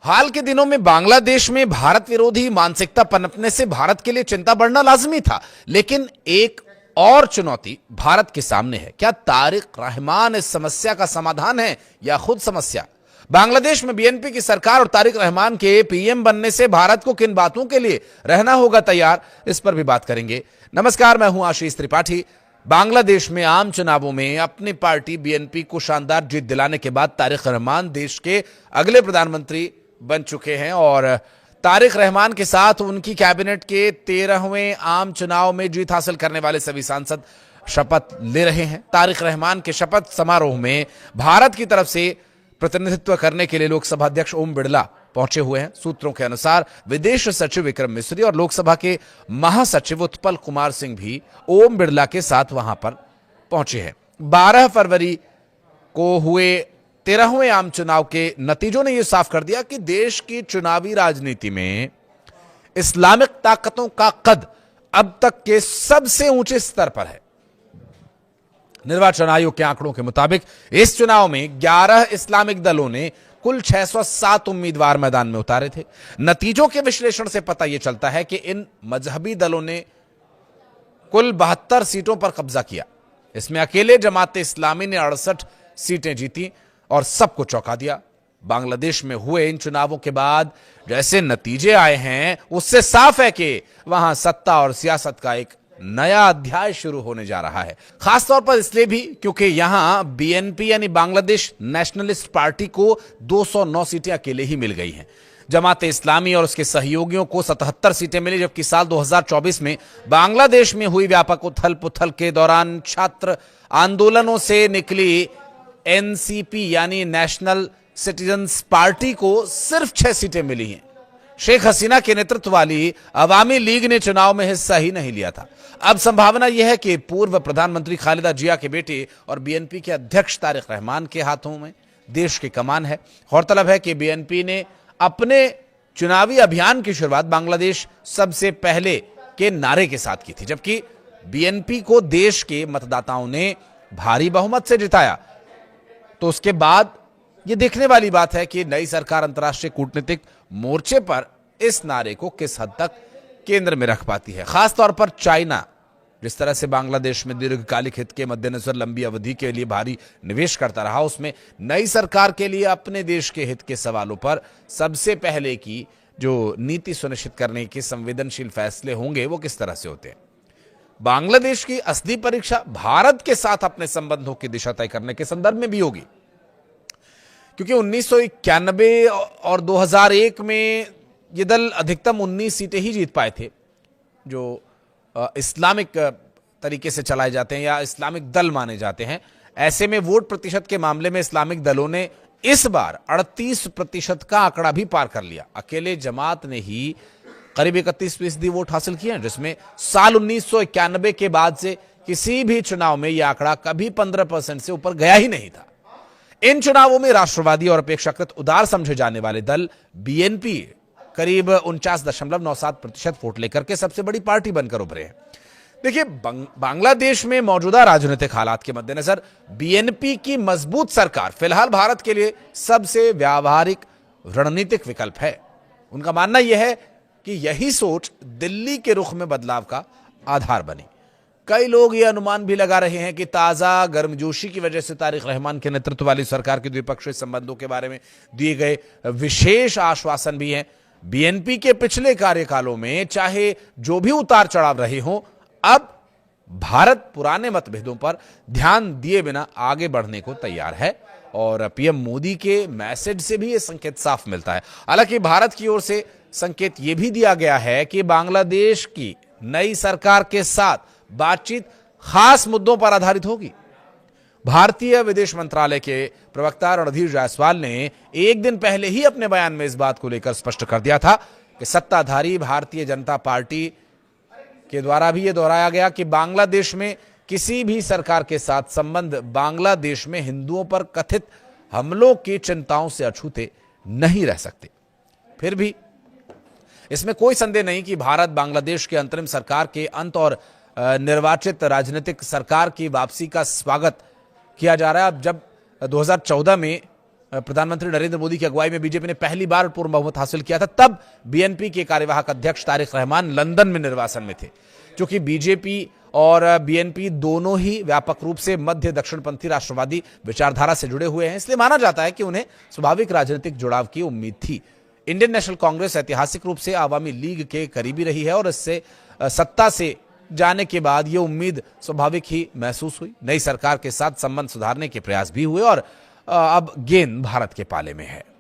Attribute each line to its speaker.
Speaker 1: हाल के दिनों में बांग्लादेश में भारत विरोधी मानसिकता पनपने से भारत के लिए चिंता बढ़ना लाजमी था, लेकिन एक और चुनौती भारत के सामने है। क्या तारिक रहमान इस समस्या का समाधान है या खुद समस्या? बांग्लादेश में बीएनपी की सरकार और तारिक रहमान के पीएम बनने से भारत को किन बातों के लिए रहना होगा तैयार, इस पर भी बात करेंगे। नमस्कार, मैं हूं आशीष त्रिपाठी। बांग्लादेश में आम चुनावों में अपनी पार्टी बीएनपी को शानदार जीत दिलाने के बाद तारिक रहमान देश के अगले प्रधानमंत्री बन चुके हैं और तारिक रहमान के साथ उनकी कैबिनेट के 13वें आम चुनाव में जीत हासिल करने वाले सभी सांसद शपथ ले रहे हैं। तारिक रहमान के शपथ समारोह में भारत की तरफ से प्रतिनिधित्व करने के लिए लोकसभा अध्यक्ष ओम बिरला पहुंचे हुए हैं। सूत्रों के अनुसार विदेश सचिव विक्रम मिस्री और लोकसभा के महासचिव उत्पल कुमार सिंह भी ओम बिरला के साथ वहां पर पहुंचे हैं। 12 फरवरी को हुए 13वें आम चुनाव के नतीजों ने यह साफ कर दिया कि देश की चुनावी राजनीति में इस्लामिक ताकतों का कद अब तक के सबसे ऊंचे स्तर पर है। निर्वाचन आयोग के आंकड़ों के मुताबिक इस चुनाव में 11 इस्लामिक दलों ने कुल 607 उम्मीदवार मैदान में उतारे थे। नतीजों के विश्लेषण से पता यह चलता है कि इन मजहबी दलों ने कुल 72 सीटों पर कब्जा किया। इसमें अकेले जमाते इस्लामी ने 68 सीटें जीती और सबको चौंका दिया। बांग्लादेश में हुए इन चुनावों के बाद जैसे नतीजे आए हैं, उससे साफ है कि वहां सत्ता और सियासत का एक नया अध्याय शुरू होने जा रहा है। खासतौर पर इसलिए भी क्योंकि यहां बीएनपी यानी बांग्लादेश नेशनलिस्ट पार्टी को 209 सीटें अकेले ही मिल गई हैं। जमाते इस्लामी और उसके सहयोगियों को 77 सीटें मिली, जबकि साल 2024 में बांग्लादेश में हुई व्यापक उथल पुथल के दौरान छात्र आंदोलनों से निकली एनसीपी यानी नेशनल सिटीजन्स पार्टी को सिर्फ 6 सीटें मिली हैं। शेख हसीना के नेतृत्व वाली अवामी लीग ने चुनाव में हिस्सा ही नहीं लिया था। अब संभावना यह है कि पूर्व प्रधानमंत्री खालिदा जिया के बेटे और बीएनपी के अध्यक्ष तारिक रहमान के हाथों में देश की कमान है। गौरतलब है कि बीएनपी ने अपने चुनावी अभियान की शुरुआत बांग्लादेश सबसे पहले के नारे के साथ की थी, जबकि बीएनपी को देश के मतदाताओं ने भारी बहुमत से जिताया। तो उसके बाद यह देखने वाली बात है कि नई सरकार अंतर्राष्ट्रीय कूटनीतिक मोर्चे पर इस नारे को किस हद तक केंद्र में रख पाती है। खासतौर पर चाइना जिस तरह से बांग्लादेश में दीर्घकालिक हित के मद्देनजर लंबी अवधि के लिए भारी निवेश करता रहा, उसमें नई सरकार के लिए अपने देश के हित के सवालों पर सबसे पहले की जो नीति सुनिश्चित करने के संवेदनशील फैसले होंगे वो किस तरह से होते हैं। बांग्लादेश की असली परीक्षा भारत के साथ अपने संबंधों की दिशा तय करने के संदर्भ में भी होगी, क्योंकि 1991 और 2001 में ये दल अधिकतम 19 सीटें ही जीत पाए थे, जो इस्लामिक तरीके से चलाए जाते हैं या इस्लामिक दल माने जाते हैं। ऐसे में वोट प्रतिशत के मामले में इस्लामिक दलों ने इस बार 38% का आंकड़ा भी पार कर लिया। अकेले जमात ने ही करीब 31% वोट हासिल किए हैं, जिसमें साल 1991 के बाद से किसी भी चुनाव में यह आंकड़ा कभी 15% से ऊपर गया ही नहीं था। इन चुनावों में राष्ट्रवादी और अपेक्षाकृत उदार समझे जाने वाले दल बीएनपी करीब 49.97% वोट लेकर के सबसे बड़ी पार्टी बनकर उभरे हैं। देखिए, बांग्लादेश में मौजूदा राजनीतिक हालात के मद्देनजर बीएनपी की मजबूत सरकार फिलहाल भारत के लिए सबसे व्यावहारिक रणनीतिक विकल्प है। उनका मानना यह है कि यही सोच दिल्ली के रुख में बदलाव का आधार बनी। कई लोग यह अनुमान भी लगा रहे हैं कि ताजा गर्मजोशी की वजह से तारिक रहमान के नेतृत्व वाली सरकार के द्विपक्षीय संबंधों के बारे में दिए गए विशेष आश्वासन भी हैं। बीएनपी के पिछले कार्यकालों में चाहे जो भी उतार चढ़ाव रहे हों, अब भारत पुराने मतभेदों पर ध्यान दिए बिना आगे बढ़ने को तैयार है और पीएम मोदी के मैसेज से भी यह संकेत साफ मिलता है। हालांकि भारत की ओर से संकेत यह भी दिया गया है कि बांग्लादेश की नई सरकार के साथ बातचीत खास मुद्दों पर आधारित होगी। भारतीय विदेश मंत्रालय के प्रवक्ता रणधीर जायसवाल ने एक दिन पहले ही अपने बयान में इस बात को लेकर स्पष्ट कर दिया था कि सत्ताधारी भारतीय जनता पार्टी के द्वारा भी यह दोहराया गया कि बांग्लादेश में किसी भी सरकार के साथ संबंध बांग्लादेश में हिंदुओं पर कथित हमलों की चिंताओं से अछूते नहीं रह सकते। फिर भी इसमें कोई संदेह नहीं कि भारत बांग्लादेश के अंतरिम सरकार के अंत और निर्वाचित राजनीतिक सरकार की वापसी का स्वागत किया जा रहा है। अब जब 2014 में प्रधानमंत्री नरेंद्र मोदी की अगुवाई में बीजेपी ने पहली बार पूर्ण बहुमत हासिल किया था, तब बीएनपी के कार्यवाहक अध्यक्ष तारिक रहमान लंदन में निर्वासन में थे। क्योंकि बीजेपी और बीएनपी दोनों ही व्यापक रूप से मध्य दक्षिणपंथी राष्ट्रवादी विचारधारा से जुड़े हुए हैं, इसलिए माना जाता है कि उन्हें स्वाभाविक राजनीतिक जुड़ाव की उम्मीद थी। इंडियन नेशनल कांग्रेस ऐतिहासिक रूप से आवामी लीग के करीबी रही है और इससे सत्ता से जाने के बाद ये उम्मीद स्वाभाविक ही महसूस हुई। नई सरकार के साथ संबंध सुधारने के प्रयास भी हुए और अब गेंद भारत के पाले में है।